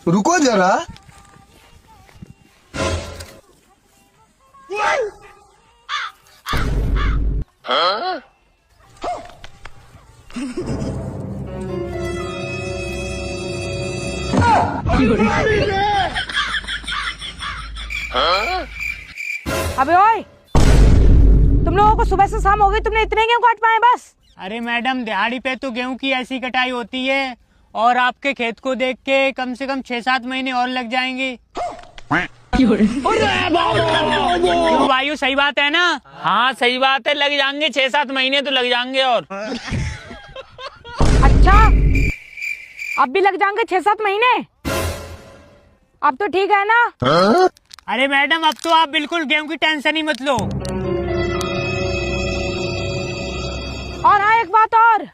रुको जरा। अबे ओए, तुम लोगों को सुबह से शाम हो गई, तुमने इतने गेहूं काट पाए बस? अरे मैडम, दिहाड़ी पे तो गेहूं की ऐसी कटाई होती है और आपके खेत को देख के कम से कम 6-7 महीने और लग जाएंगे। क्यों भाइयों, सही बात है ना? हाँ सही बात है, लग जाएंगे 6-7 महीने तो लग जाएंगे। और अच्छा, अब भी लग जाएंगे 6-7 महीने? अब तो ठीक है ना? अरे मैडम, अब तो आप बिल्कुल गेहूं की टेंशन ही मत लो। और हाँ, एक बात और।